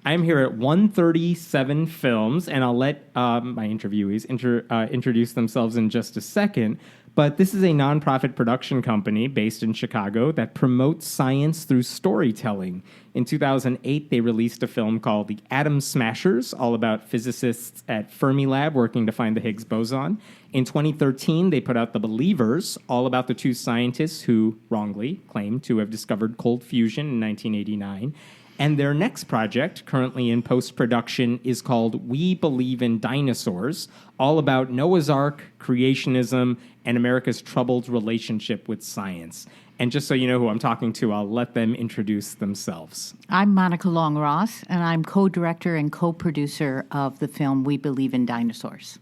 I'm here at 137 Films, and I'll let my interviewees introduce themselves in just a second. But this is a nonprofit production company based in Chicago that promotes science through storytelling. In 2008, they released a film called The Atom Smashers, all about physicists at Fermilab working to find the Higgs boson. In 2013, they put out The Believers, all about the two scientists who wrongly claimed to have discovered cold fusion in 1989. And their next project, currently in post-production, is called We Believe in Dinosaurs, all about Noah's Ark, creationism, and America's troubled relationship with science. And just so you know who I'm talking to, I'll let them introduce themselves. I'm Monica Long-Ross, and I'm co-director and co-producer of the film We Believe in Dinosaurs.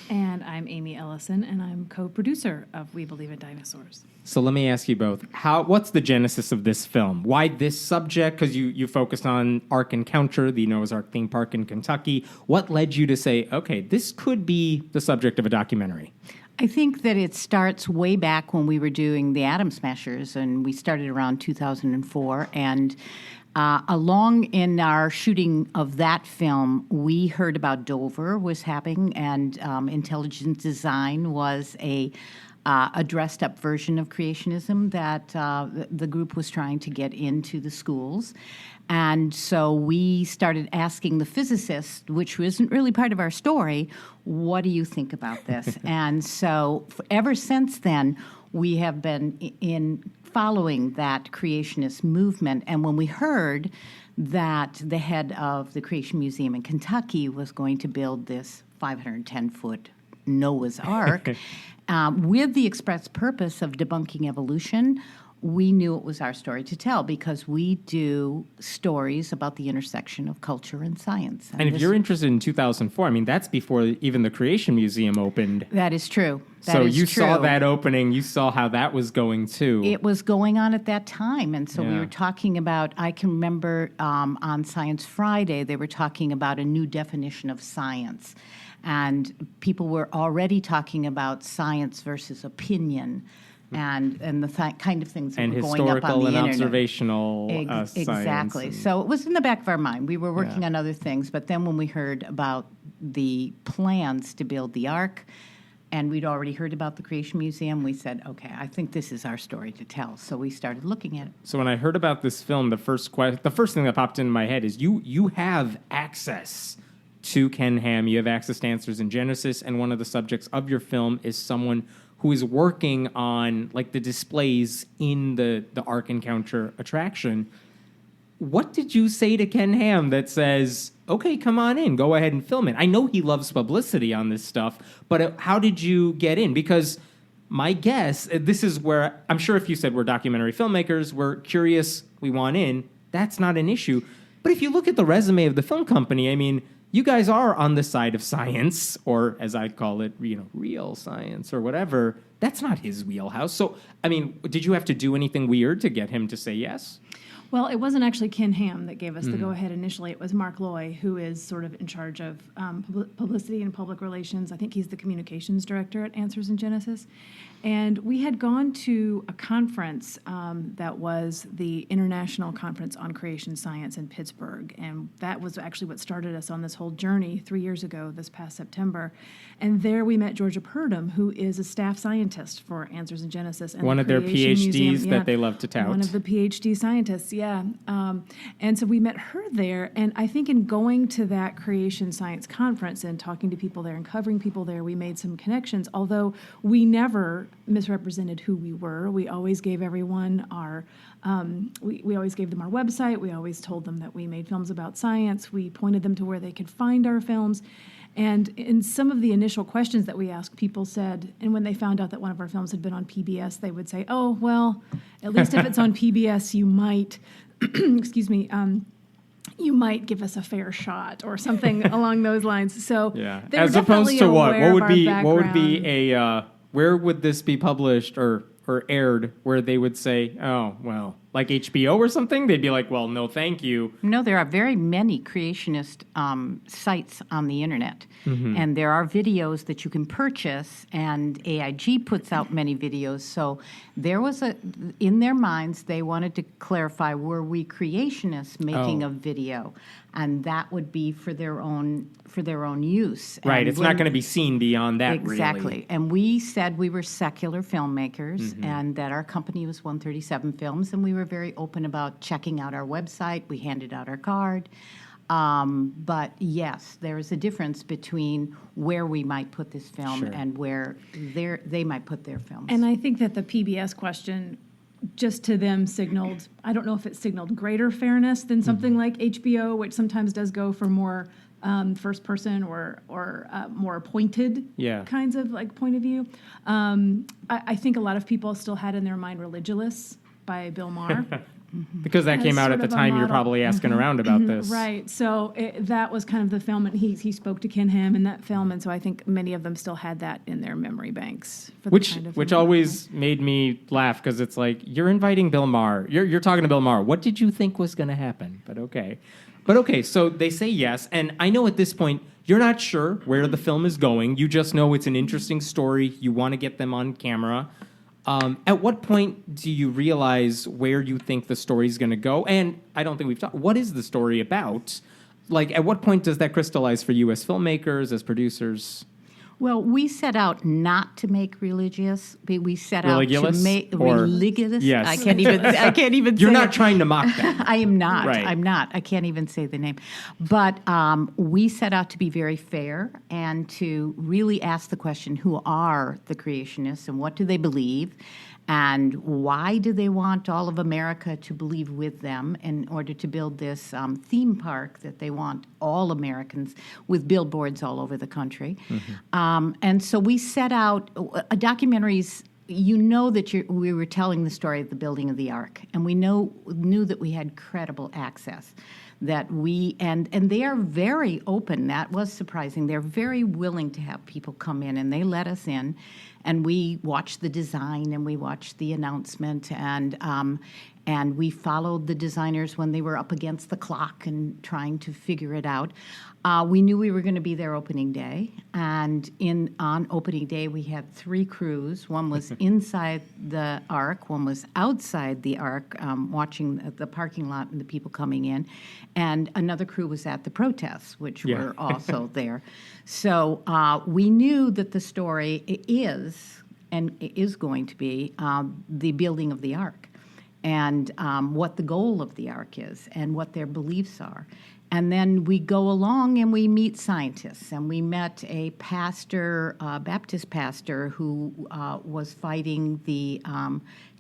And I'm Amy Ellison, and I'm co-producer of We Believe in Dinosaurs. So let me ask you both, what's the genesis of this film? Why this subject? Because you focused on Ark Encounter, the Noah's Ark theme park in Kentucky. What led you to say, okay, this could be the subject of a documentary? I think that it starts way back when we were doing the Atom Smashers, and we started around 2004, and along in our shooting of that film, we heard about Dover was happening, and intelligent design was a dressed-up version of creationism that the group was trying to get into the schools. And so we started asking the physicists, which isn't really part of our story, what do you think about this? And so ever since then, we have been in following that creationist movement. And when we heard that the head of the Creation Museum in Kentucky was going to build this 510-foot Noah's Ark, with the express purpose of debunking evolution, we knew it was our story to tell because we do stories about the intersection of culture and science. And if you're interested in 2004, I mean, that's before even the Creation Museum opened. That is true. So you saw that opening. You saw how that was going, too. It was going on at that time. And so Yeah. we were talking about, I can remember on Science Friday, they were talking about a new definition of science. And people were already talking about science versus opinion. And the kind of things that and were going up on the historical and internet. observational science. Exactly. So it was in the back of our mind. We were working on other things, but then when we heard about the plans to build the Ark, and we'd already heard about the Creation Museum, we said, okay, I think this is our story to tell. So we started looking at it. So when I heard about this film, the first thing that popped into my head is you have access to Ken Ham. You have access to Answers in Genesis, and one of the subjects of your film is someone who is working on like the displays in the Ark Encounter attraction. What did you say to Ken Ham that says, okay, come on in, go ahead and film it? I know he loves publicity on this stuff, but how did you get in? Because my guess, this is where, I'm sure if you said we're documentary filmmakers, we're curious, we want in, that's not an issue. But if you look at the resume of the film company, I mean, you guys are on the side of science, or as I call it, real science or whatever. That's not his wheelhouse. So, I mean, did you have to do anything weird to get him to say yes? Well, it wasn't actually Ken Ham that gave us the go-ahead initially. It was Mark Loy, who is sort of in charge of publicity and public relations. I think he's the communications director at Answers in Genesis. And we had gone to a conference that was the International Conference on Creation Science in Pittsburgh. And that was actually what started us on this whole journey 3 years ago, this past September. And there we met Georgia Purdom, who is a staff scientist for Answers in Genesis. And one of their Creation PhDs Museum. that they love to tout. One of the PhD scientists, yeah. And so we met her there. And I think in going to that Creation Science conference and talking to people there and covering people there, we made some connections, although we never misrepresented who we were. We always gave everyone our, we always gave them our website. We always told them that we made films about science. We pointed them to where they could find our films. And in some of the initial questions that we asked, people said, and when they found out that one of our films had been on PBS, they would say, oh, well, at least if it's on PBS, you might, excuse me, you might give us a fair shot or something along those lines. So yeah. they're As opposed to what? aware of our What would be background. where would this be published or aired where they would say, oh, well, like HBO or something, they'd be like, well, no, thank you. No, there are very many creationist sites on the internet, and there are videos that you can purchase, and AIG puts out many videos. So there was in their minds, they wanted to clarify, were we creationists making a video? And that would be for their own use. Right, And it's not going to be seen beyond that, exactly. really. And we said we were secular filmmakers and that our company was 137 Films, and we were very open about checking out our website. We handed out our card. But yes, there is a difference between where we might put this film and where they might put their films. And I think that the PBS question just to them signaled, I don't know if it signaled greater fairness than something like HBO, which sometimes does go for more first person or more appointed kinds of like point of view. I think a lot of people still had in their mind Religulous by Bill Maher. Because that came out at the time you're probably asking around about this. Right. So that was kind of the film, and he spoke to Ken Ham in that film, and so I think many of them still had that in their memory banks. For Which always made me laugh, because it's like, you're inviting Bill Maher. You're talking to Bill Maher. What did you think was going to happen? But okay, so they say yes, and I know at this point, you're not sure where the film is going. You just know it's an interesting story. You want to get them on camera. At what point do you realize where you think the story is going to go? And I don't think we've talked. What is the story about? Like, at what point does that crystallize for you as filmmakers, as producers? Well, we set out not to make religious. We set out to make religious. Yes. I can't even. You're say not it. trying to mock them. I am not. Right. I'm not. I can't even say the name. But we set out to be very fair and to really ask the question: who are the creationists and what do they believe? And why do they want all of America to believe with them in order to build this theme park that they want all Americans with billboards all over the country? And so we set out documentaries. You know that we were telling the story of the building of the Ark, and we knew that we had credible access. That and they are very open. That was surprising. They're very willing to have people come in, and they let us in, and we watched the design and we watched the announcement, and we followed the designers when they were up against the clock and trying to figure it out. We knew we were going to be there opening day, and on opening day we had 3 crews. One was inside the Ark, one was outside the Ark, watching the parking lot and the people coming in, and another crew was at the protests, which were also there. So we knew that the story is going to be the building of the Ark, and what the goal of the Ark is, and what their beliefs are. And then we go along and we meet scientists. And we met a pastor, Baptist pastor, who was fighting the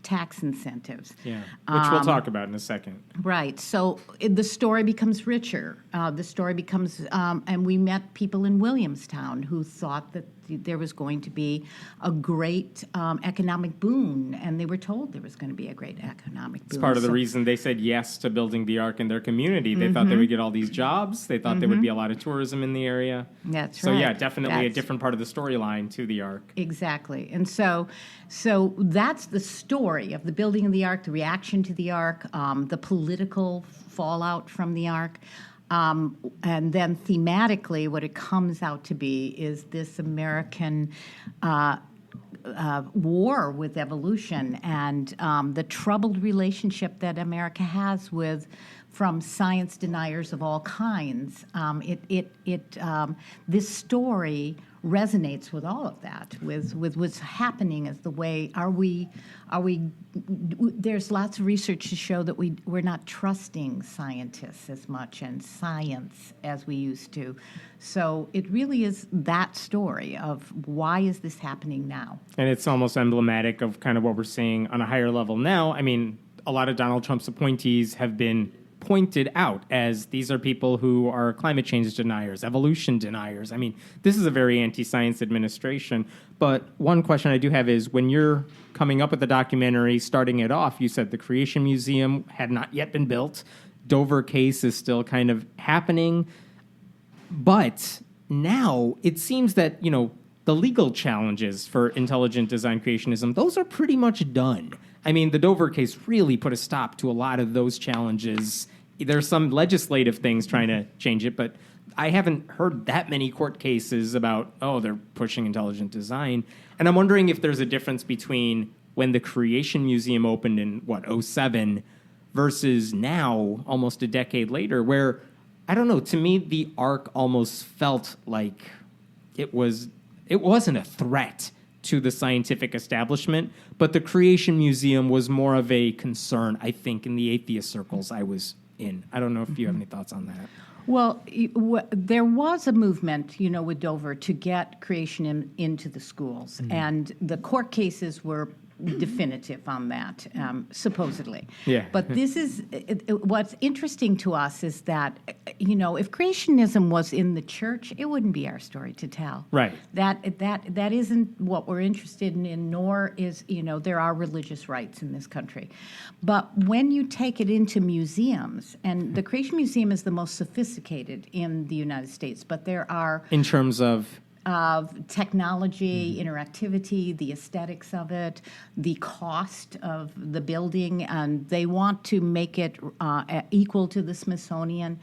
tax incentives. Yeah, which we'll talk about in a second. Right. So the story becomes richer. The story becomes, and we met people in Williamstown who thought that there was going to be a great economic boon, and they were told there was going to be a great economic boon. It's part of the reason they said yes to building the Ark in their community. They thought they would get all these jobs. They thought there would be a lot of tourism in the area. That's right. So yeah, definitely a That's different part of the storyline to the Ark. Exactly. And so that's the story of the building of the Ark, the reaction to the Ark, the political fallout from the Ark. And then thematically, what it comes out to be is this American war with evolution and the troubled relationship that America has from science deniers of all kinds. This story resonates with all of that, with what's happening as the way there's lots of research to show that we're not trusting scientists as much and science as we used to. So it really is that story of why is this happening now? And it's almost emblematic of kind of what we're seeing on a higher level now. I mean, a lot of Donald Trump's appointees have been pointed out as these are people who are climate change deniers, evolution deniers. I mean, this is a very anti-science administration. But one question I do have is, when you're coming up with the documentary, starting it off, you said the Creation Museum had not yet been built. Dover case is still kind of happening. But now it seems that, the legal challenges for intelligent design creationism, those are pretty much done. I mean, the Dover case really put a stop to a lot of those challenges. There's some legislative things trying to change it, but I haven't heard that many court cases about, they're pushing intelligent design. And I'm wondering if there's a difference between when the Creation Museum opened in, '07 versus now, almost a decade later, where, I don't know, to me, the Ark almost felt like it wasn't a threat to the scientific establishment, but the Creation Museum was more of a concern, I think, in the atheist circles I was in. I don't know if you have any thoughts on that. Well, there was a movement, with Dover to get creation into the schools, and the court cases were definitive on that, supposedly. Yeah. But this is what's interesting to us is that, if creationism was in the church, it wouldn't be our story to tell. Right. That isn't what we're interested in, nor is, there are religious rights in this country. But when you take it into museums, and the Creation Museum is the most sophisticated in the United States, but there are... In terms of technology, interactivity, the aesthetics of it, the cost of the building, and they want to make it equal to the Smithsonian.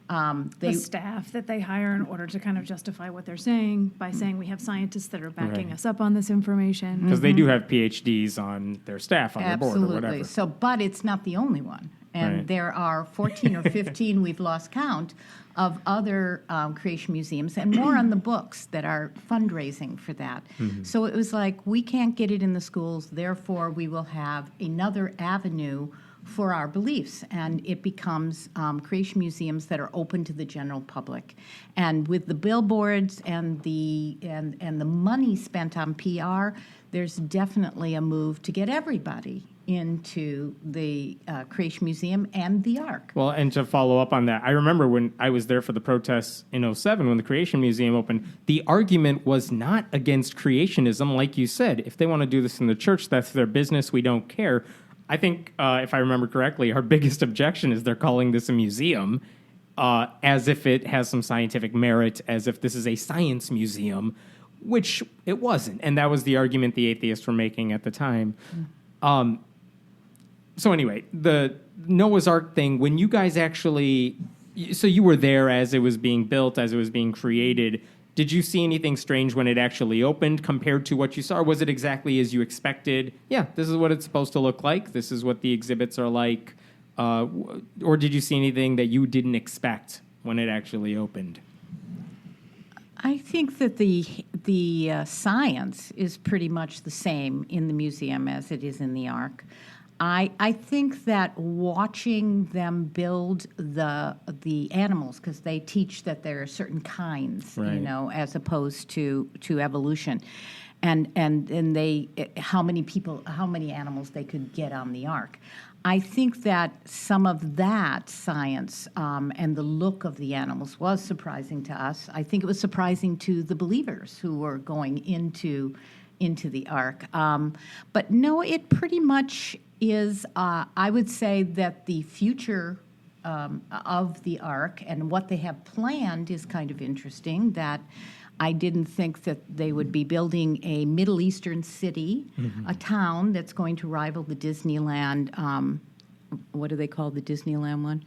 The staff that they hire in order to kind of justify what they're saying by saying we have scientists that are backing us up on this information. Because they do have PhDs on their staff, on their board, or whatever. Absolutely. So, but it's not the only one. And there are 14 or 15, we've lost count, of other creation museums, and more on the books that are fundraising for that. So it was like, we can't get it in the schools, therefore we will have another avenue for our beliefs, and it becomes creation museums that are open to the general public. And with the billboards and the money spent on PR, there's definitely a move to get everybody into the Creation Museum and the Ark. Well, and to follow up on that, I remember when I was there for the protests in '07 when the Creation Museum opened, the argument was not against creationism, like you said. If they want to do this in the church, that's their business. We don't care. I think, if I remember correctly, our biggest objection is they're calling this a museum, as if it has some scientific merit, as if this is a science museum, which it wasn't. And that was the argument the atheists were making at the time. So anyway, the Noah's Ark thing, when you guys actually... So you were there as it was being built, as it was being created. Did you see anything strange when it actually opened compared to what you saw? Or was it exactly as you expected? Yeah, this is what it's supposed to look like. This is what the exhibits are like. Or did you see anything that you didn't expect when it actually opened? I think that the science is pretty much the same in the museum as it is in the Ark. I think that watching them build the animals, because they teach that there are certain kinds, right, as opposed to evolution, and they how many animals they could get on the Ark. I think that some of that science and the look of the animals was surprising to us. I think it was surprising to the believers who were going into the Ark. But no, it pretty much is, I would say that the future of the Ark and what they have planned is kind of interesting, that I didn't think that they would be building a Middle Eastern city, a town that's going to rival the Disneyland, what do they call the Disneyland one?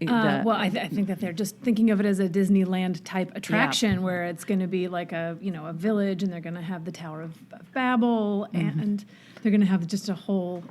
Well, I think that they're just thinking of it as a Disneyland type attraction, where it's going to be like a village, and they're going to have the Tower of Babel, and they're going to have just a whole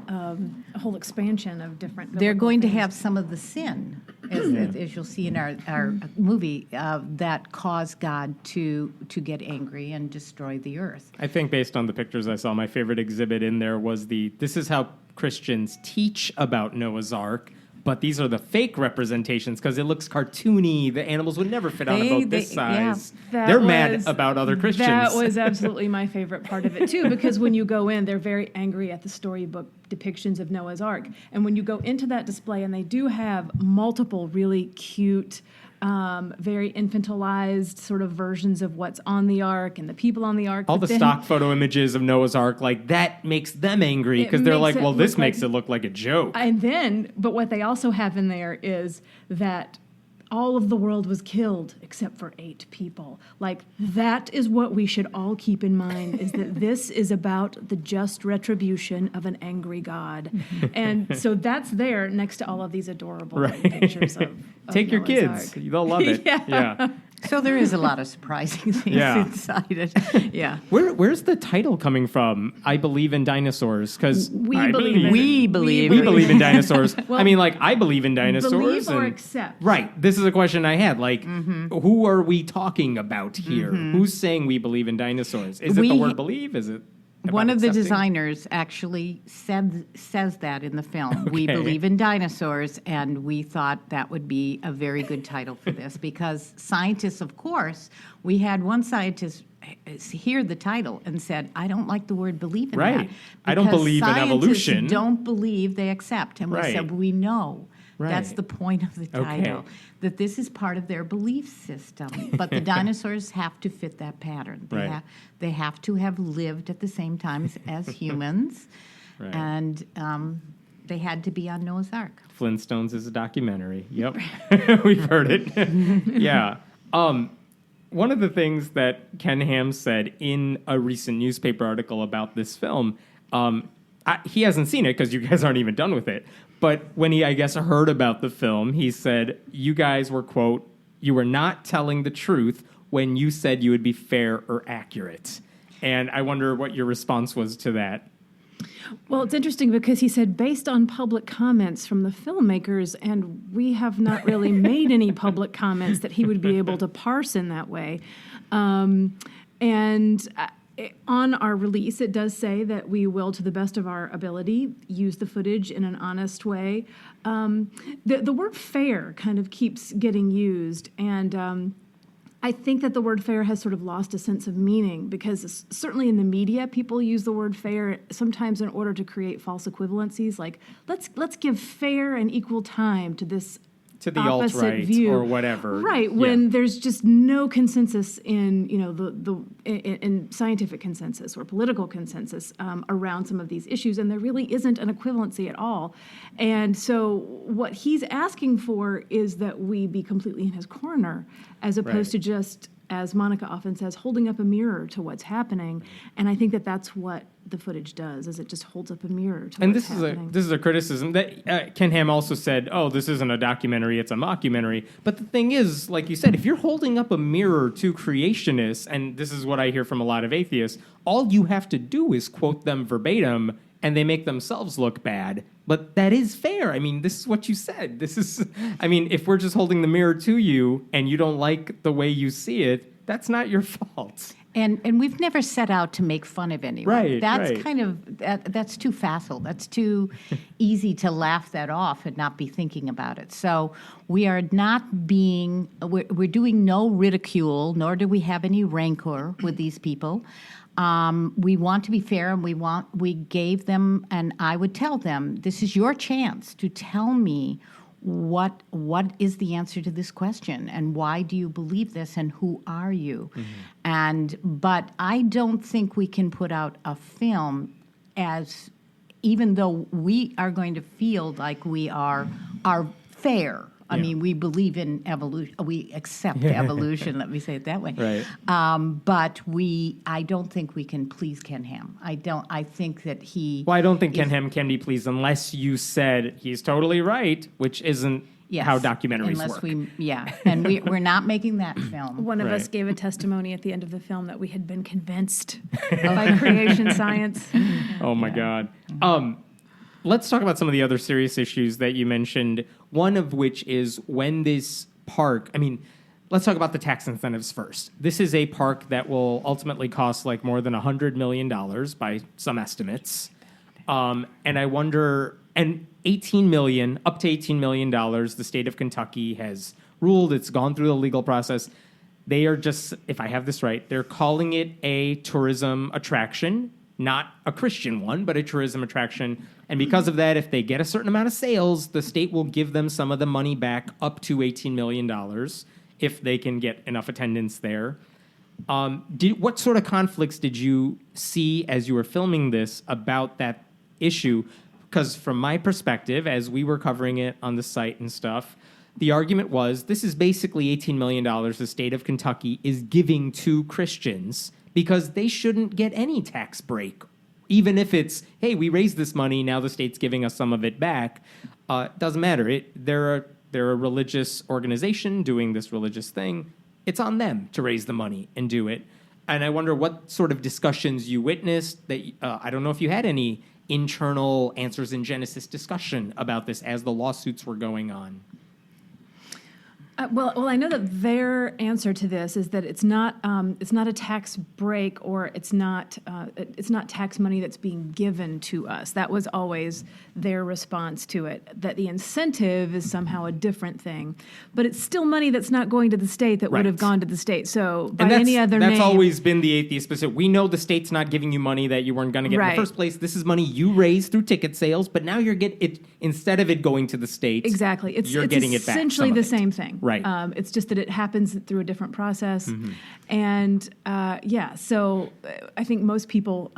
expansion of different. They're going to have some of the sin, as you'll see in our movie, that caused God to get angry and destroy the earth. I think based on the pictures I saw, my favorite exhibit in there was this is how Christians teach about Noah's Ark. But these are the fake representations because it looks cartoony. The animals would never fit on a boat this size. Yeah, they're mad about other Christians. That was absolutely my favorite part of it, too, because when you go in, they're very angry at the storybook depictions of Noah's Ark. And when you go into that display, and they do have multiple really cute, very infantilized sort of versions of what's on the Ark and the people on the Ark. All the stock photo images of Noah's Ark, like that makes them angry because they're like, well, this makes it look like a joke. And then, but what they also have in there is that all of the world was killed except for 8 people. Like, that is what we should all keep in mind, is that this is about the just retribution of an angry God. And so that's there next to all of these adorable little pictures of Take your Noah's kids. Ark. They'll love it. Yeah. So there is a lot of surprising things inside it. Yeah. Where's the title coming from? I believe in dinosaurs, because We believe in dinosaurs. Well, I mean, like, I believe in dinosaurs. Believe or and- accept. Right. This is a question I had. Like, who are we talking about here? Who's saying we believe in dinosaurs? Is it the word believe? Is it about One of the accepting? designers actually says that in the film. We Okay. believe in dinosaurs, and we thought that would be a very good title for this because scientists, of course, we had one scientist hear the title and said, I don't like the word believe in that. Right. I don't because believe in evolution. Scientists don't believe, they accept. And we Right. said, we know. That's Right. the point of the title, that this is part of their belief system. But the dinosaurs have to fit that pattern. Right. They have to have lived at the same time as humans, Right. and they had to be on Noah's Ark. Flintstones is a documentary. Yep. We've heard it. Yeah. One of the things that Ken Ham said in a recent newspaper article about this film, he hasn't seen it because you guys aren't even done with it. But when he, I guess, heard about the film, he said, you guys were, quote, you were not telling the truth when you said you would be fair or accurate. And I wonder what your response was to that. Well, it's interesting because he said, based on public comments from the filmmakers, and we have not really made any public comments that he would be able to parse in that way. On our release, it does say that we will, to the best of our ability, use the footage in an honest way. The word fair kind of keeps getting used, and I think that the word fair has sort of lost a sense of meaning because certainly in the media, people use the word fair sometimes in order to create false equivalencies, like let's give fair and equal time to this To the opposite alt-right view. or whatever. Right, when there's just no consensus in, in scientific consensus or political consensus around some of these issues, and there really isn't an equivalency at all. And so what he's asking for is that we be completely in his corner, as opposed to just, as Monica often says, holding up a mirror to what's happening. And I think that that's what the footage does, is it just holds up a mirror to what's happening. This is a criticism that Ken Ham also said, oh, this isn't a documentary, it's a mockumentary. But the thing is, like you said, if you're holding up a mirror to creationists, and this is what I hear from a lot of atheists, all you have to do is quote them verbatim, and they make themselves look bad. But that is fair. I mean, this is what you said. If we're just holding the mirror to you and you don't like the way you see it, that's not your fault. And we've never set out to make fun of anyone. Right, That's right. kind of, that's too facile. That's too easy to laugh that off and not be thinking about it. So we are not being, we're doing no ridicule, nor do we have any rancor with these people. We want to be fair, and we gave them, and I would tell them, this is your chance to tell me what is the answer to this question, and why do you believe this, and who are you? But I don't think we can put out a film even though we are going to feel like we are fair. I mean, we believe in evolution. We accept evolution. Let me say it that way. Right. But I don't think we can please Ken Ham. I think that he. Well, I don't think Ken Ham can be pleased unless you said he's totally right, which isn't how documentaries work. And we're not making that film. One of us gave a testimony at the end of the film that we had been convinced by creation science. Oh, my God. Let's talk about some of the other serious issues that you mentioned, one of which is when this park, let's talk about the tax incentives first. This is a park that will ultimately cost like more than $100 million by some estimates. And I wonder, and up to $18 million, the state of Kentucky has ruled, it's gone through the legal process. They are just, if I have this right, they're calling it a tourism attraction, not a Christian one, but a tourism attraction. And because of that, if they get a certain amount of sales, the state will give them some of the money back, up to $18 million, if they can get enough attendance there. What sort of conflicts did you see as you were filming this about that issue? Because from my perspective, as we were covering it on the site and stuff, the argument was this is basically $18 million the state of Kentucky is giving to Christians because they shouldn't get any tax break. Even if it's, hey, we raised this money, now the state's giving us some of it back. Doesn't matter. They're a religious organization doing this religious thing. It's on them to raise the money and do it. And I wonder what sort of discussions you witnessed. That I don't know if you had any internal Answers in Genesis discussion about this as the lawsuits were going on. Well, I know that their answer to this is that it's not a tax break, or it's not tax money that's being given to us. That was always their response to it. That the incentive is somehow a different thing, but it's still money that's not going to the state that would have gone to the state. So by any other name, that's always been the atheist specific. We know the state's not giving you money that you weren't going to get in the first place. This is money you raised through ticket sales, but now you're getting it instead of it going to the state. Exactly, it's getting it back. Essentially the same thing. Right. It's just that it happens through a different process. And so I think most people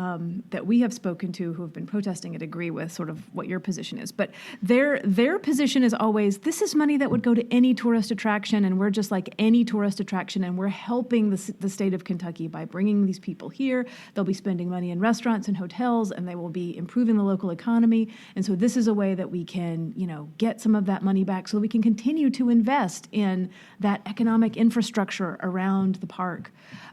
that we have spoken to who have been protesting it agree with sort of what your position is. But their position is always, this is money that would go to any tourist attraction, and we're just like any tourist attraction, and we're helping the state of Kentucky by bringing these people here. They'll be spending money in restaurants and hotels, and they will be improving the local economy. And so this is a way that we can, get some of that money back so that we can continue to invest in that economic infrastructure around the park.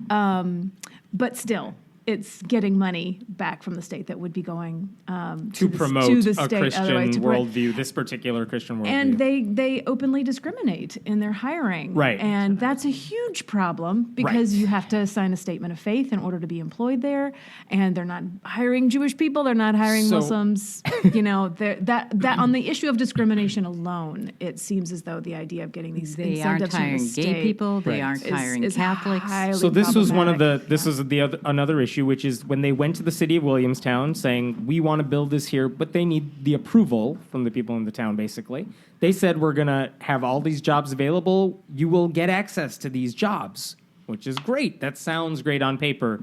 But still, it's getting money back from the state that would be going to promote a Christian worldview, this particular Christian worldview. And they openly discriminate in their hiring. Right. And that's a huge problem because you have to sign a statement of faith in order to be employed there. And they're not hiring Jewish people. They're not hiring Muslims. That on the issue of discrimination alone, it seems as though the idea of getting these incentives from the state gay people. They aren't hiring Catholics. So this was another issue, which is when they went to the city of Williamstown saying, we want to build this here, but they need the approval from the people in the town, basically. They said, we're going to have all these jobs available. You will get access to these jobs, which is great. That sounds great on paper.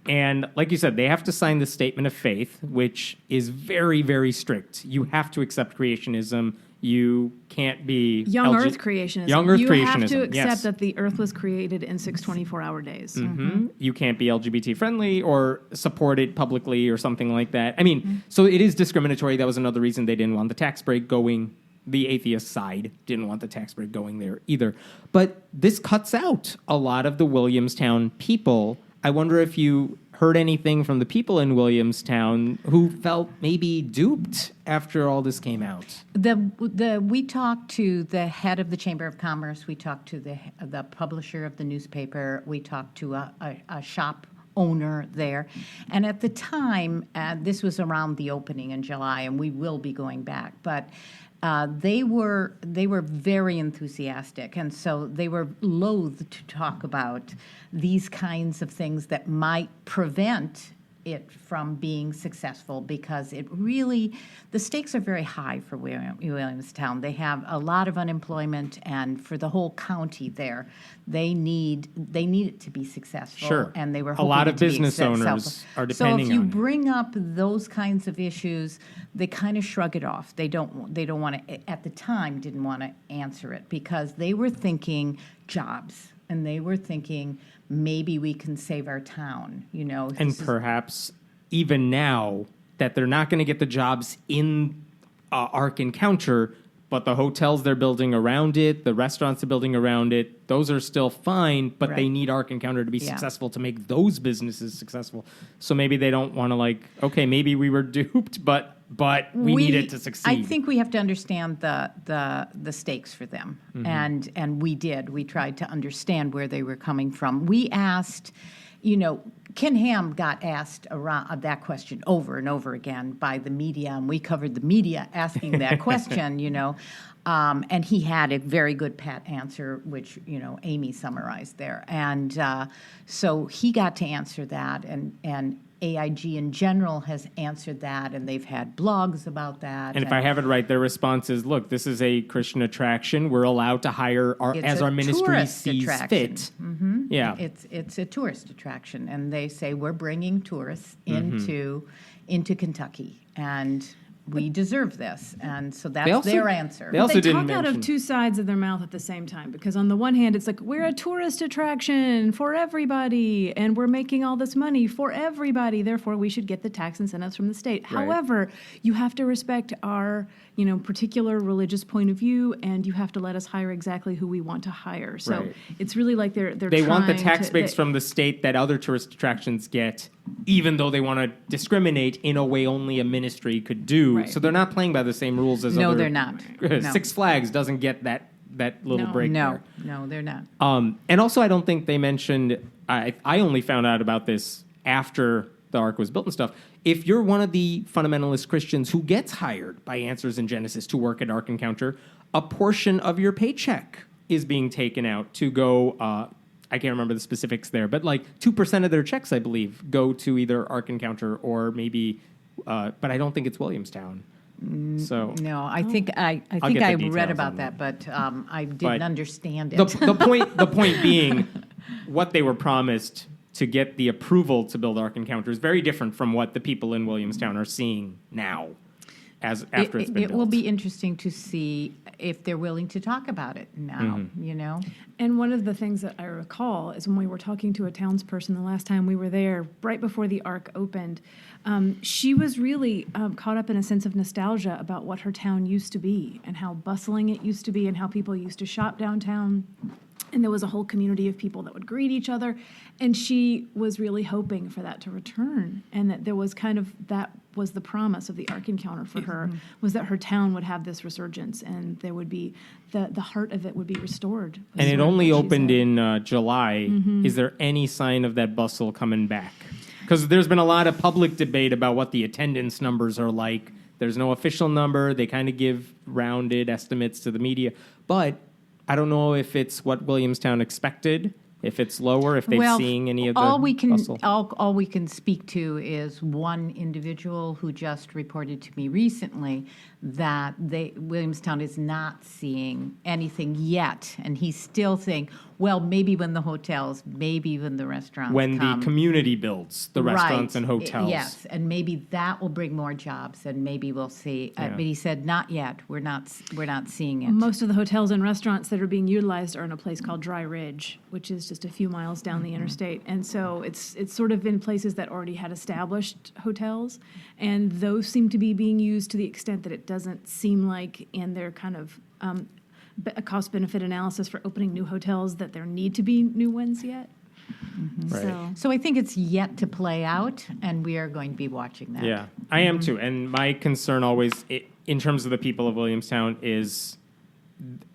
And like you said, they have to sign the statement of faith, which is very, very strict. You have to accept creationism. You can't be... Young Earth creationism. You have to accept that the Earth was created in 6 24-hour days. You can't be LGBT-friendly or support it publicly or something like that. I mean, so it is discriminatory. That was another reason they didn't want the tax break going. The atheist side didn't want the tax break going there either. But this cuts out a lot of the Williamstown people. I wonder if you heard anything from the people in Williamstown who felt maybe duped after all this came out. We talked to the head of the Chamber of Commerce. We talked to the publisher of the newspaper. We talked to a shop owner there. And at the time, this was around the opening in July, and we will be going back, but they were very enthusiastic, and so they were loath to talk about these kinds of things that might prevent it from being successful, because it really, the stakes are very high for Williamstown. They have a lot of unemployment, and for the whole county there, they need it to be succccessful. Sure. And they were a hoping lot of to business be owners are depending on it. So if you bring up those kinds of issues, they kind of shrug it off. They don't want to, at the time, didn't want to answer it, because they were thinking jobs, and they were thinking maybe we can save our town, And perhaps even now that they're not going to get the jobs in Ark Encounter, but the hotels they're building around it, the restaurants they're building around it, those are still fine, but they need Ark Encounter to be successful to make those businesses successful. So maybe they don't want to maybe we were duped, but we need it to succeed. I think we have to understand the stakes for them, and we did. We tried to understand where they were coming from. We asked, Ken Ham got asked around that question over and over again by the media, and we covered the media asking that question, and he had a very good pat answer, which, Amy summarized there. And so he got to answer that, and AIG in general has answered that, and they've had blogs about that. And if I have it right, their response is, look, this is a Christian attraction. We're allowed to hire as our ministry sees fit. Yeah. It's a tourist attraction, and they say we're bringing tourists into Kentucky. And we deserve this. And so They that's also- their answer. they also They didn't talk out mention- of two sides of their mouth at the same time, because on the one hand, it's like, we're a tourist attraction for everybody, and we're making all this money for everybody, therefore we should get the tax incentives from the state. Right. However, you have to respect our, particular religious point of view, and you have to let us hire exactly who we want to hire. So Right. it's really like they're They want the trying tax to- breaks from the state that other tourist attractions get, even though they want to discriminate in a way only a ministry could do. Right. So they're not playing by the same rules as No, other. they're not. No. Six Flags doesn't get that little No. break No, there. no, they're not. And also, I don't think they mentioned. I only found out about this after the Ark was built and stuff. If you're one of the fundamentalist Christians who gets hired by Answers in Genesis to work at Ark Encounter, a portion of your paycheck is being taken out to go. I can't remember the specifics there, but like 2% of their checks, I believe, go to either Ark Encounter or maybe. But I don't think it's Williamstown. So No, I think I get think the I details read on about that. that, but I didn't But understand it. the point being, what they were promised to get the approval to build Ark Encounter is very different from what the people in Williamstown are seeing now, after it's been it built. will be interesting to see if they're willing to talk about it now. Mm-hmm. And one of the things that I recall is when we were talking to a townsperson the last time we were there, right before the Ark opened, she was really caught up in a sense of nostalgia about what her town used to be and how bustling it used to be and how people used to shop downtown. And there was a whole community of people that would greet each other. And she was really hoping for that to return. And that there was that was the promise of the Ark Encounter for her, was that her town would have this resurgence and there would be, the heart of it would be restored. And it was only what she opened said. in July. Is there any sign of that bustle coming back? Because there's been a lot of public debate about what the attendance numbers are like. There's no official number. They kind of give rounded estimates to the media. But I don't know if it's what Williamstown expected, if it's lower, if they're seeing any of the bustle. All we can speak to is one individual who just reported to me recently that Williamstown is not seeing anything yet, and he's still saying, well, maybe when the hotels, maybe even the restaurants When come. the community builds the restaurants Right. and hotels. Yes, and maybe that will bring more jobs, and maybe we'll see. Yeah. But he said, not yet. We're not seeing it. Most of the hotels and restaurants that are being utilized are in a place called Dry Ridge, which is just a few miles down the interstate. And so it's sort of in places that already had established hotels, and those seem to be being used to the extent that it doesn't seem like in their kind of a cost-benefit analysis for opening new hotels that there need to be new ones yet. Right. So I think it's yet to play out, and we are going to be watching that. Yeah, I am too. And my concern always, in terms of the people of Williamstown, is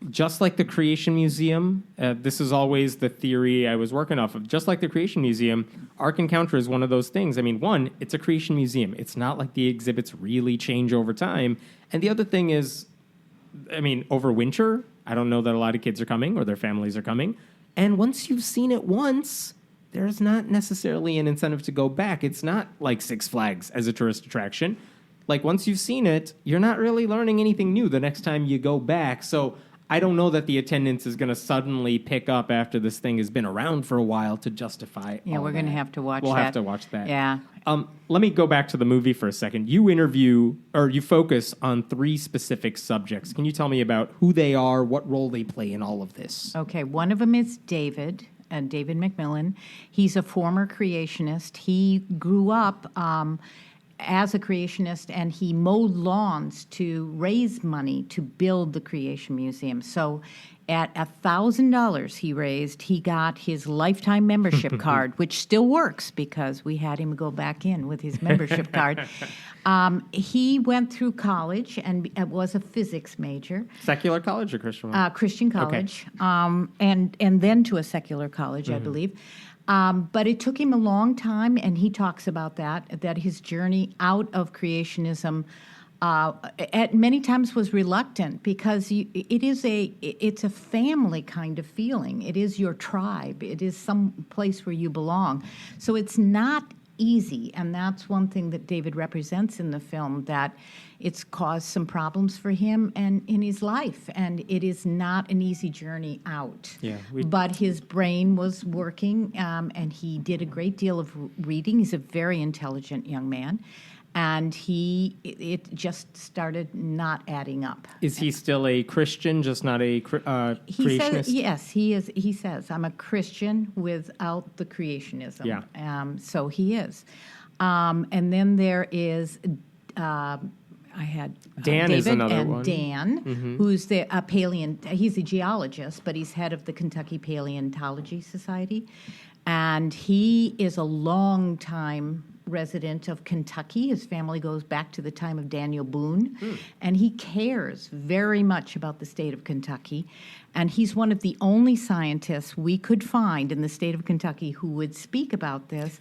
just like the Creation Museum. This is always the theory I was working off of. Just like the Creation Museum, Ark Encounter is one of those things. I mean, one, it's a Creation Museum. It's not like the exhibits really change over time. And the other thing is, I mean, over winter, I don't know that a lot of kids are coming or their families are coming. And once you've seen it once, there's not necessarily an incentive to go back. It's not like Six Flags as a tourist attraction. Like, once you've seen it, you're not really learning anything new the next time you go back. So I don't know that the attendance is going to suddenly pick up after this thing has been around for a while to justify Yeah, all we're going to that. have to watch that. We'll have to watch that. Yeah. Let me go back to the movie for a second. You focus on 3 specific subjects. Can you tell me about who they are, what role they play in all of this? Okay, one of them is David McMillan. He's a former creationist. He grew up as a creationist, and he mowed lawns to raise money to build the Creation Museum. So at $1,000 he raised, he got his lifetime membership card, which still works because we had him go back in with his membership card. He went through college and was a physics major. Secular college or Christian one? Christian college, and then to a secular college, I believe. But it took him a long time, and he talks about that his journey out of creationism at many times was reluctant because it's a family kind of feeling. It is your tribe. It is some place where you belong. So it's not easy, and that's one thing that David represents in the film, that it's caused some problems for him and in his life, and it is not an easy journey out. Yeah, but his brain was working, and he did a great deal of reading. He's a very intelligent young man. And it just started not adding up. Is he still a Christian, just not a creationist? Says, yes, he is. He says, I'm a Christian without the creationism. Yeah. So he is. And then there is, I had Dan David is another and one. Dan, who's the he's a geologist, but he's head of the Kentucky Paleontology Society. And he is a long-time resident of Kentucky. His family goes back to the time of Daniel Boone, and he cares very much about the state of Kentucky. And he's one of the only scientists we could find in the state of Kentucky who would speak about this.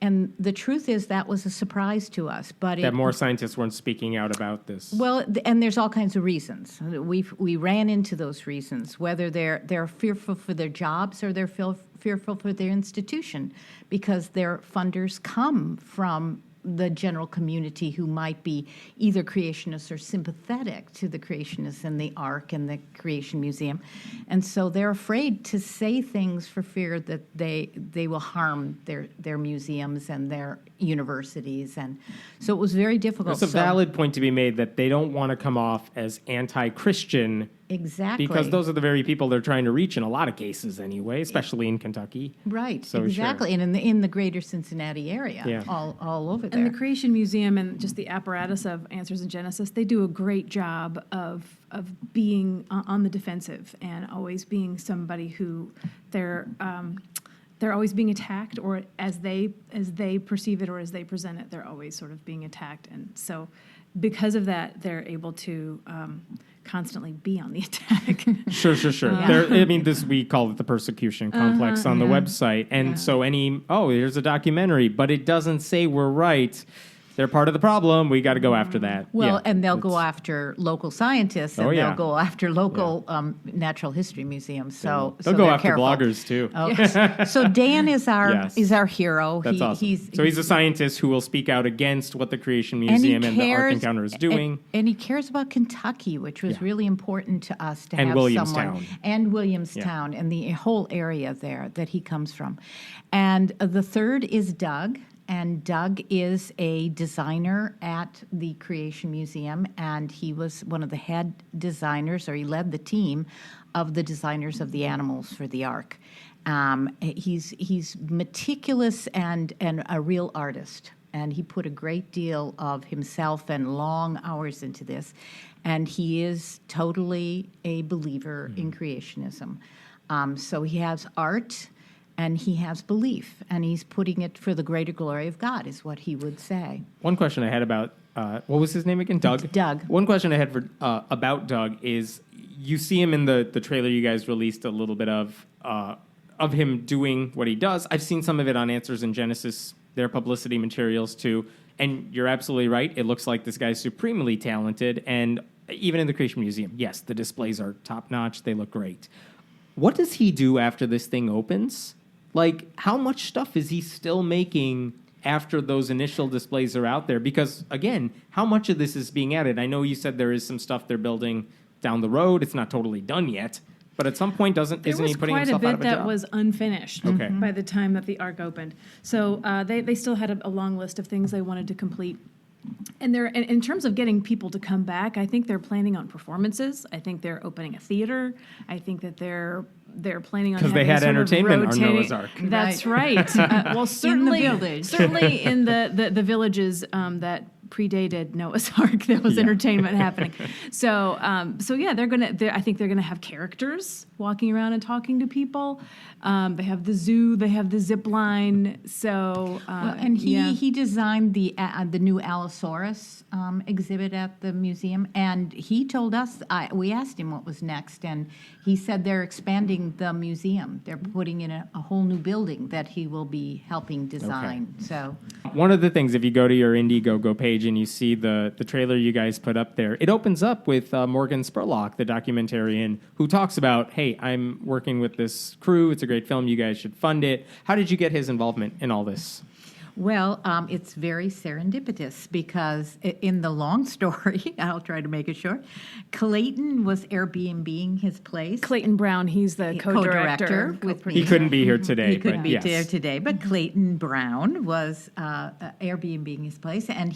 And the truth is that was a surprise to us. But That more scientists weren't speaking out about this. well, and there's all kinds of reasons. We ran into those reasons, whether they're fearful for their jobs or they're fearful for their institution, because their funders come from the general community who might be either creationists or sympathetic to the creationists in the Ark and the Creation Museum. And so they're afraid to say things for fear that they will harm their museums and their universities. And so it was very difficult. There's a valid point to be made that they don't want to come off as anti-Christian. Exactly. Because those are the very people they're trying to reach in a lot of cases anyway, especially in Kentucky. Right, So, exactly. sure. And in the greater Cincinnati area, Yeah. all over there. And the Creation Museum and just the apparatus of Answers in Genesis, they do a great job of being on the defensive and always being somebody who they're always being attacked, or as they perceive it or as they present it, they're always sort of being attacked. And so because of that, they're able to constantly be on the attack. Sure. We call it the persecution complex on the website. And so here's a documentary, but it doesn't say we're right. They're part of the problem. We got to go after that. Well, and they'll go after local scientists, and they'll go after local natural history museums. So they'll go they're after careful. bloggers too. Oh. So Dan is our hero. That's awesome. He's a scientist who will speak out against what the Creation Museum and the Ark Encounter is doing. And he cares about Kentucky, which was really important to us to And have Williamstown. someone. And Williamstown. And the whole area there that he comes from. And the third is Doug. And Doug is a designer at the Creation Museum, and he was one of the head designers, or he led the team of the designers of the animals for the Ark. He's meticulous and a real artist, and he put a great deal of himself and long hours into this, and he is totally a believer in creationism. So he has art, and he has belief, and he's putting it for the greater glory of God, is what he would say. One question I had about, what was his name again? Doug? Doug. One question I had for about Doug is, you see him in the trailer you guys released a little bit of him doing what he does. I've seen some of it on Answers in Genesis, their publicity materials too, and you're absolutely right. It looks like this guy's supremely talented, and even in the Creation Museum, yes, the displays are top-notch. They look great. What does he do after this thing opens? Like, how much stuff is he still making after those initial displays are out there? Because, again, how much of this is being added? I know you said there is some stuff they're building down the road. It's not totally done yet. But at some point, isn't he putting himself out of a job? There was quite a bit that was unfinished by the time that the Ark opened. So they still had a long list of things they wanted to complete. And in terms of getting people to come back, I think they're planning on performances. I think they're opening a theater. I think that they're planning on, because they had entertainment on Noah's Ark. That's right. Well, certainly in the villages that predated Noah's Ark, there was entertainment happening. So yeah, I think they're gonna have characters walking around and talking to people. They have the zoo, they have the zip line. So and he designed the new Allosaurus exhibit at the museum, and he told us, we asked him what was next, and he said they're expanding the museum. They're putting in a whole new building that he will be helping design. Okay. So one of the things, if you go to your Indiegogo page and you see the trailer you guys put up there, it opens up with Morgan Spurlock, the documentarian, who talks about, hey, I'm working with this crew. It's a great film. You guys should fund it. How did you get his involvement in all this? Well, it's very serendipitous because in the long story, I'll try to make it short, Clayton was Airbnb-ing his place. Clayton Brown, he's the co-director. with me. He couldn't be here today. He couldn't but be yes. there today, but Clayton Brown was Airbnb-ing his place, and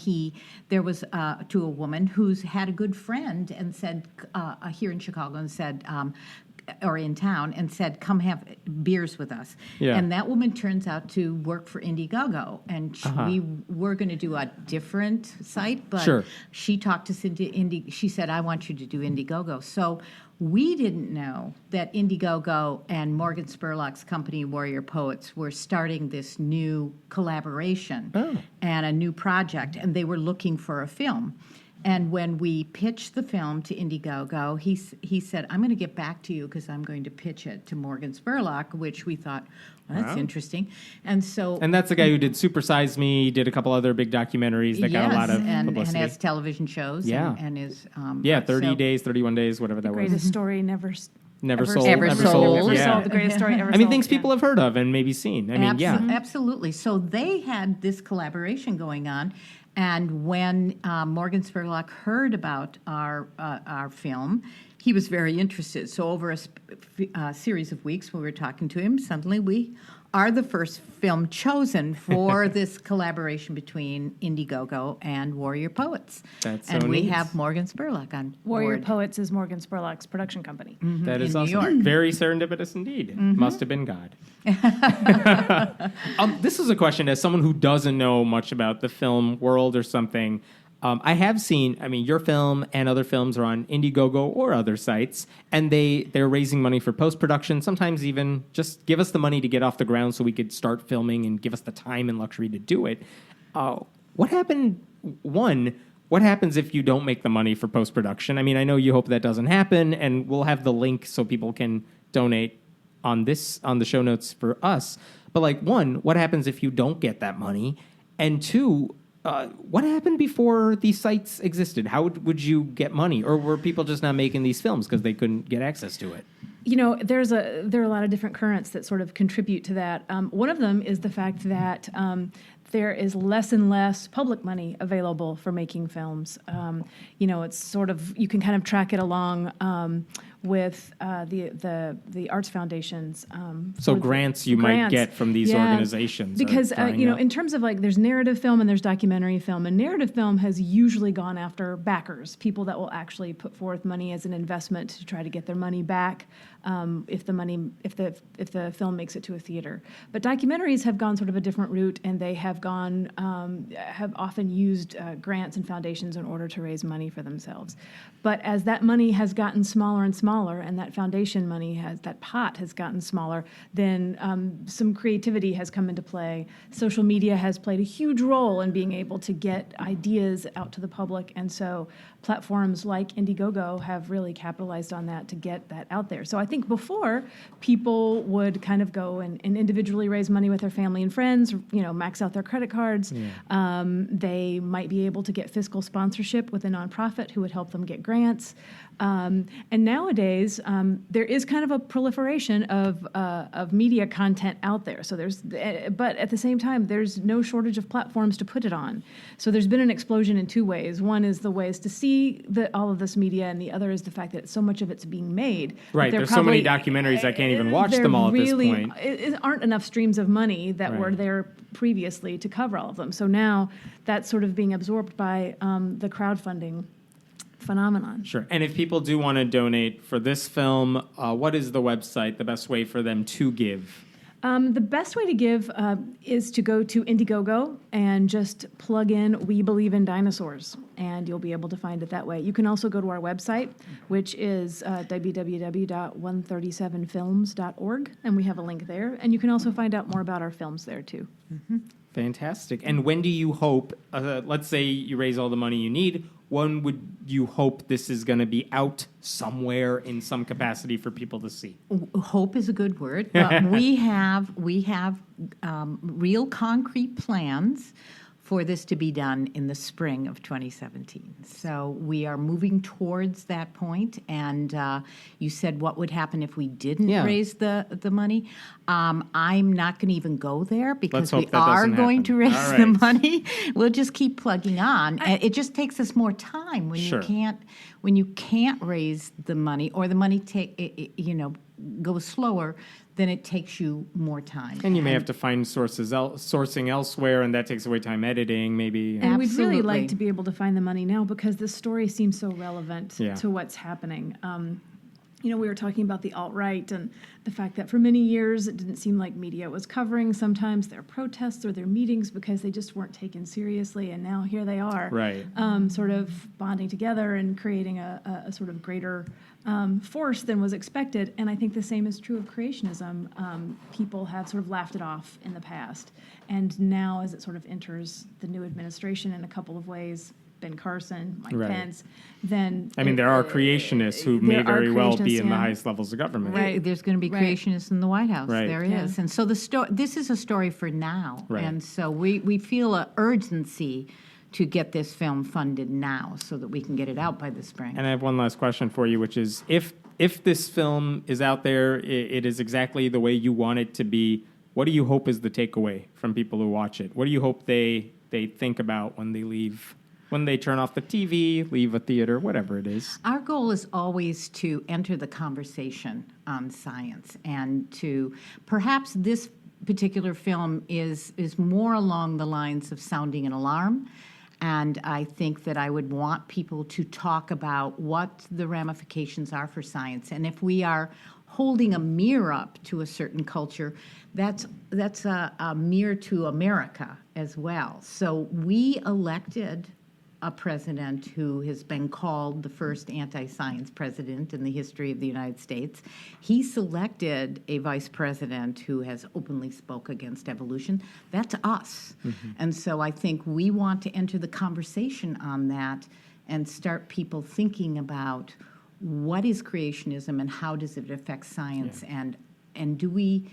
there was to a woman who's had a good friend and said here in Chicago and said. Or in town and said, come have beers with us. Yeah. And that woman turns out to work for Indiegogo. And we were going to do a different site, but Sure. she talked us into she said, I want you to do Indiegogo. So we didn't know that Indiegogo and Morgan Spurlock's company, Warrior Poets, were starting this new collaboration and a new project, and they were looking for a film. And when we pitched the film to Indiegogo, he said, I'm going to get back to you because I'm going to pitch it to Morgan Spurlock, which we thought, well, that's interesting. And so... And that's the guy who did Super Size Me, did a couple other big documentaries that got a lot of publicity. And has television shows. Yeah. And is... 30 days, 31 days, whatever that was. Greatest story never Sold. Ever sold. Yeah. The greatest story ever I mean, sold. things people have heard of and maybe seen. I mean, Absolutely. So they had this collaboration going on. And when Morgan Spurlock heard about our film, he was very interested. So over a series of weeks when we were talking to him, suddenly we are the first film chosen for this collaboration between Indiegogo and Warrior Poets. That's and so we neat. have Morgan Spurlock on Warrior board. Poets is Morgan Spurlock's production company. That is in New awesome. York. Very serendipitous indeed. Must have been God. This is a question as someone who doesn't know much about the film world or something. I have seen, your film and other films are on Indiegogo or other sites, and they're raising money for post-production, sometimes even just give us the money to get off the ground so we could start filming and give us the time and luxury to do it. What happens if you don't make the money for post-production? I know you hope that doesn't happen, and we'll have the link so people can donate on the show notes for us. But what happens if you don't get that money? And two, what happened before these sites existed? How would you get money? Or were people just not making these films because they couldn't get access to it? There are a lot of different currents that sort of contribute to that. One of them is the fact that there is less and less public money available for making films. It's sort of, you can kind of track it along with the arts foundations. So grants might get from these organizations. Because, in terms of there's narrative film and there's documentary film, and narrative film has usually gone after backers, people that will actually put forth money as an investment to try to get their money back if the film makes it to a theater. But documentaries have gone sort of a different route, and they have have often used grants and foundations in order to raise money for themselves. But as that money has gotten smaller and smaller, and that foundation money that pot has gotten smaller, then some creativity has come into play. Social media has played a huge role in being able to get ideas out to the public, and so platforms like Indiegogo have really capitalized on that to get that out there. So I think before, people would kind of go and individually raise money with their family and friends, max out their credit cards. Yeah. They might be able to get fiscal sponsorship with a nonprofit who would help them get grants. And nowadays, there is kind of a proliferation of media content out there. So but at the same time, there's no shortage of platforms to put it on. So there's been an explosion in two ways. One is the ways to see all of this media, and the other is the fact that so much of it's being made. Right, there's so many documentaries I can't even watch them all at this point. There aren't enough streams of money that were there previously to cover all of them. So now that's sort of being absorbed by the crowdfunding phenomenon. Sure. And if people do want to donate for this film, what is the website, the best way for them to give? The best way to give is to go to Indiegogo and just plug in "We Believe in Dinosaurs," and you'll be able to find it that way. You can also go to our website, which is www.137films.org, and we have a link there. And you can also find out more about our films there, too. Mm-hmm. Fantastic. And when do you hope, let's say you raise all the money you need, when would you hope this is going to be out somewhere in some capacity for people to see? Hope is a good word. We have real concrete plans for this to be done in the spring of 2017. So we are moving towards that point. And you said what would happen if we didn't raise the money. I'm not going to even go there because we are going to raise the money. We'll just keep plugging on. It just takes us more time when you can't raise the money, or the money goes slower. Then it takes you more time. And you may have to find sourcing elsewhere, and that takes away time editing, maybe. And we'd really like to be able to find the money now because this story seems so relevant to what's happening. We were talking about the alt-right and the fact that for many years it didn't seem like media was covering sometimes their protests or their meetings because they just weren't taken seriously. And now here they are, sort of bonding together and creating a sort of greater force than was expected. And I think the same is true of creationism. People have sort of laughed it off in the past. And now as it sort of enters the new administration in a couple of ways, Ben Carson, Mike Pence, then... I mean, there are creationists who may very well be in the highest levels of government. Right. There's going to be creationists in the White House. Right. There is. And so this is a story for now. Right. And so we feel an urgency to get this film funded now so that we can get it out by the spring. And I have one last question for you, which is, if this film is out there, it is exactly the way you want it to be, what do you hope is the takeaway from people who watch it? What do you hope they think about when they leave, when they turn off the TV, leave a theater, whatever it is? Our goal is always to enter the conversation on science, and to perhaps this particular film is more along the lines of sounding an alarm. And I think that I would want people to talk about what the ramifications are for science. And if we are holding a mirror up to a certain culture, that's a mirror to America as well. So we elected a president who has been called the first anti-science president in the history of the United States. He selected a vice president who has openly spoke against evolution. That's us. Mm-hmm. And so I think we want to enter the conversation on that and start people thinking about what is creationism and how does it affect science, and do we...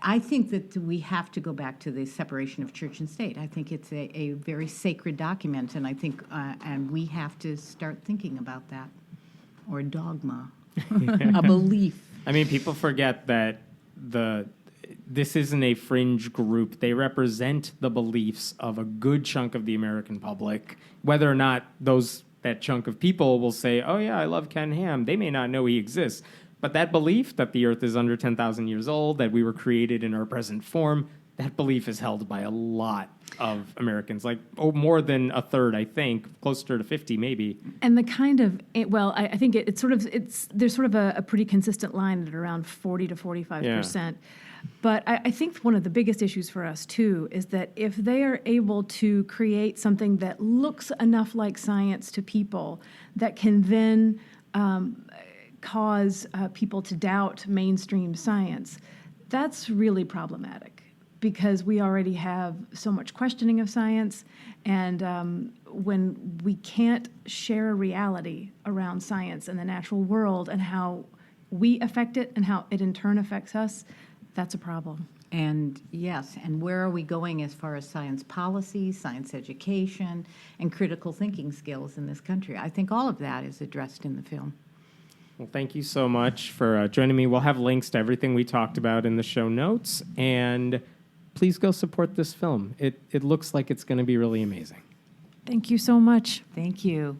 I think that we have to go back to the separation of church and state. I think it's a very sacred document, and I think and we have to start thinking about that, or dogma, a belief. I mean, people forget that this isn't a fringe group. They represent the beliefs of a good chunk of the American public. Whether or not that chunk of people will say, "Oh yeah, I love Ken Ham," they may not know he exists. But that belief that the Earth is under 10,000 years old, that we were created in our present form, that belief is held by a lot of Americans, more than a third, I think, closer to 50 maybe. And the kind of, I think there's sort of a pretty consistent line at around 40 to 45%. Yeah. But I think one of the biggest issues for us, too, is that if they are able to create something that looks enough like science to people, that can then cause people to doubt mainstream science, that's really problematic, because we already have so much questioning of science, and when we can't share a reality around science and the natural world and how we affect it and how it in turn affects us, that's a problem. And yes, and where are we going as far as science policy, science education, and critical thinking skills in this country? I think all of that is addressed in the film. Well, thank you so much for joining me. We'll have links to everything we talked about in the show notes, and please go support this film. It looks like it's going to be really amazing. Thank you so much. Thank you.